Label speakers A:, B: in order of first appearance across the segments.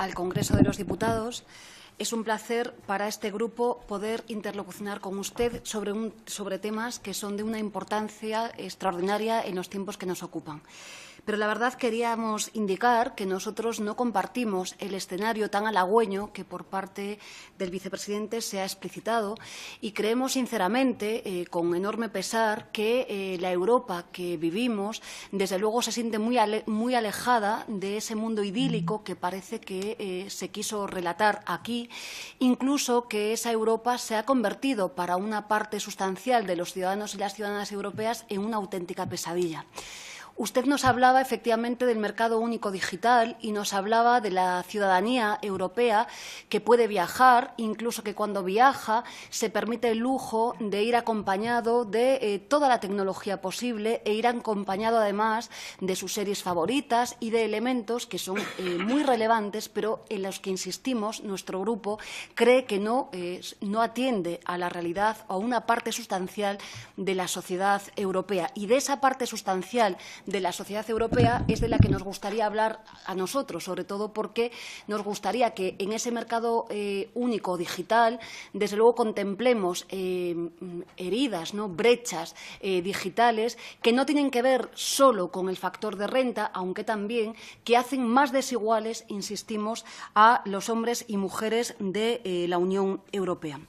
A: al Congreso de los Diputados. Es un placer para este grupo poder interlocucionar con usted sobre temas que son de una importancia extraordinaria en los tiempos que nos ocupan. Pero la verdad queríamos indicar que nosotros no compartimos el escenario tan halagüeño que por parte del vicepresidente se ha explicitado y creemos sinceramente, con enorme pesar, que la Europa que vivimos desde luego se siente muy alejada de ese mundo idílico que parece que se quiso relatar aquí, incluso que esa Europa se ha convertido para una parte sustancial de los ciudadanos y las ciudadanas europeas en una auténtica pesadilla. Usted nos hablaba efectivamente del mercado único digital y nos hablaba de la ciudadanía europea que puede viajar, incluso que cuando viaja se permite el lujo de ir acompañado de toda la tecnología posible e ir acompañado además de sus series favoritas y de elementos que son muy relevantes, pero en los que insistimos, nuestro grupo cree que no atiende a la realidad o a una parte sustancial de la sociedad europea. Y de esa parte sustancial de la sociedad europea es de la que nos gustaría hablar a nosotros, sobre todo porque nos gustaría que en ese mercado único digital, desde luego contemplemos heridas, brechas digitales que no tienen que ver solo con el factor de renta, aunque también que hacen más desiguales, insistimos, a los hombres y mujeres de la Unión Europea.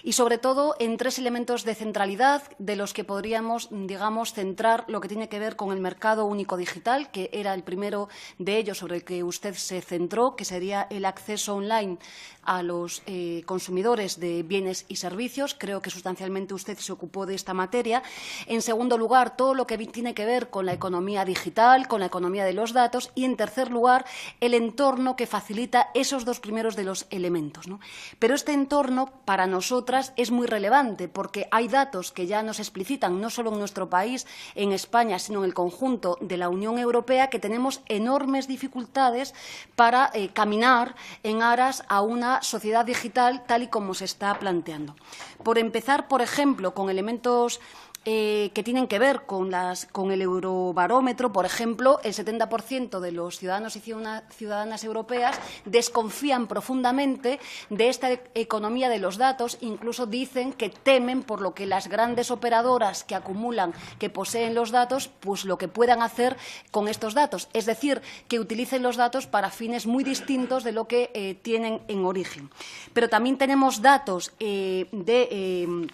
A: Y sobre todo en tres elementos de centralidad de los que podríamos, digamos, centrar lo que tiene que ver con el mercado único digital, que era el primero de ellos sobre el que usted se centró, que sería el acceso online a los consumidores de bienes y servicios. Creo que sustancialmente usted se ocupó de esta materia. En segundo lugar, todo lo que tiene que ver con la economía digital, con la economía de los datos. Y, en tercer lugar, el entorno que facilita esos dos primeros de los elementos, Pero este entorno, para nosotras, es muy relevante porque hay datos que ya nos explicitan, no solo en nuestro país, en España, sino en el conjunto de la Unión Europea, que tenemos enormes dificultades para caminar en aras a una sociedad digital tal y como se está planteando. Por empezar, por ejemplo, con elementos que tienen que ver con el Eurobarómetro, por ejemplo, el 70% de los ciudadanos y ciudadanas europeas desconfían profundamente de esta economía de los datos, incluso dicen que temen por lo que las grandes operadoras que acumulan, que poseen los datos, pues lo que puedan hacer con estos datos, es decir, que utilicen los datos para fines muy distintos de lo que tienen en origen. Pero también tenemos datos de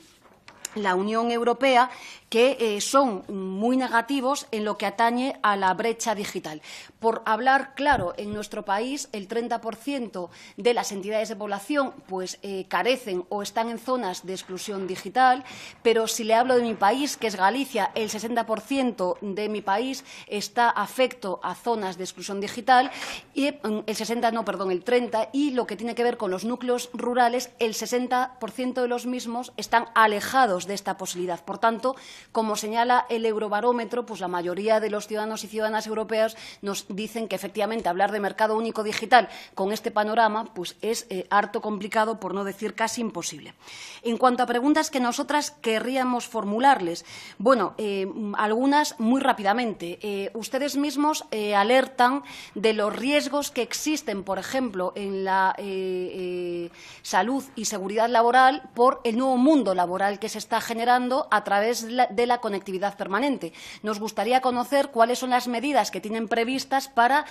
A: la Unión Europea que son muy negativos en lo que atañe a la brecha digital. Por hablar claro, en nuestro país el 30% de las entidades de población carecen o están en zonas de exclusión digital, pero si le hablo de mi país, que es Galicia, el 60% de mi país está afecto a zonas de exclusión digital, y el 30%, y lo que tiene que ver con los núcleos rurales, el 60% de los mismos están alejados de esta posibilidad. Por tanto, como señala el Eurobarómetro, la mayoría de los ciudadanos y ciudadanas europeos nos dicen que efectivamente hablar de mercado único digital con este panorama es harto complicado, por no decir casi imposible. En cuanto a preguntas que nosotras querríamos formularles, algunas muy rápidamente. Ustedes mismos alertan de los riesgos que existen, por ejemplo, en la salud y seguridad laboral por el nuevo mundo laboral que se está generando a través de la conectividad permanente. Nos gustaría conocer cuáles son las medidas que tienen previstas para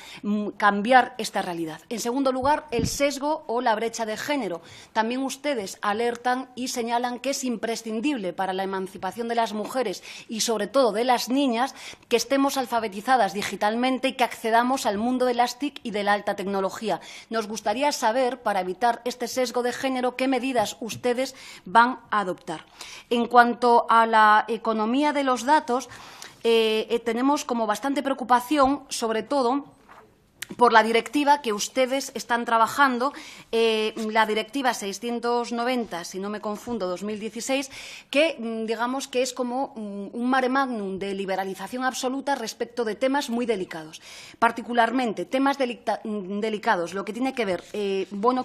A: cambiar esta realidad. En segundo lugar, el sesgo o la brecha de género. También ustedes alertan y señalan que es imprescindible para la emancipación de las mujeres y, sobre todo, de las niñas, que estemos alfabetizadas digitalmente y que accedamos al mundo de las TIC y de la alta tecnología. Nos gustaría saber, para evitar este sesgo de género, qué medidas ustedes van a adoptar. En cuanto a la economía de los datos, tenemos como bastante preocupación, sobre todo, por la directiva que ustedes están trabajando, la directiva 690, si no me confundo, 2016, que digamos que es como un mare magnum de liberalización absoluta respecto de temas muy delicados. Particularmente, temas delicados, lo que tiene que ver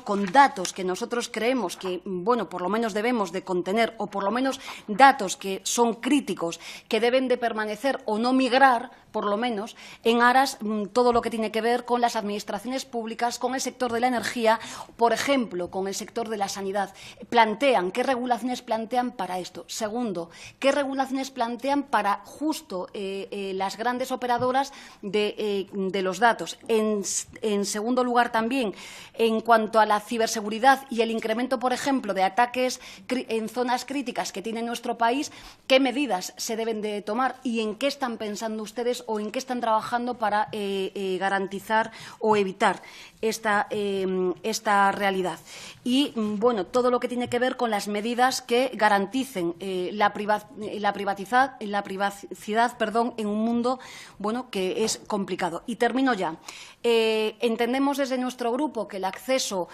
A: con datos que nosotros creemos que por lo menos debemos de contener, o por lo menos datos que son críticos, que deben de permanecer o no migrar, por lo menos, en aras todo lo que tiene que ver con con las administraciones públicas, con el sector de la energía, por ejemplo, con el sector de la sanidad. Plantean, ¿qué regulaciones plantean para esto? Segundo, ¿qué regulaciones plantean para justo las grandes operadoras de los datos? En segundo lugar, también, en cuanto a la ciberseguridad y el incremento, por ejemplo, de ataques en zonas críticas que tiene nuestro país, ¿qué medidas se deben de tomar y en qué están pensando ustedes o en qué están trabajando para garantizar o evitar esta realidad? Y, bueno, todo lo que tiene que ver con las medidas que garanticen la privacidad, en un mundo, bueno, que es complicado. Y termino ya. Entendemos desde nuestro grupo que el acceso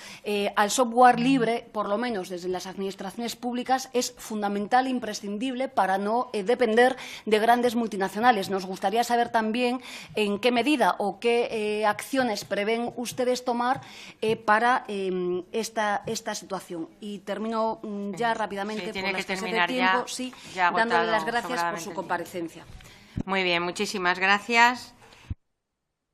A: al software libre, por lo menos desde las administraciones públicas, es fundamental e imprescindible para no depender de grandes multinacionales. Nos gustaría saber también en qué medida o qué acciones prevén ustedes tomar para esta situación. Y termino ya rápidamente por la escasez de tiempo, dándole las gracias por su comparecencia.
B: Muy bien, muchísimas gracias.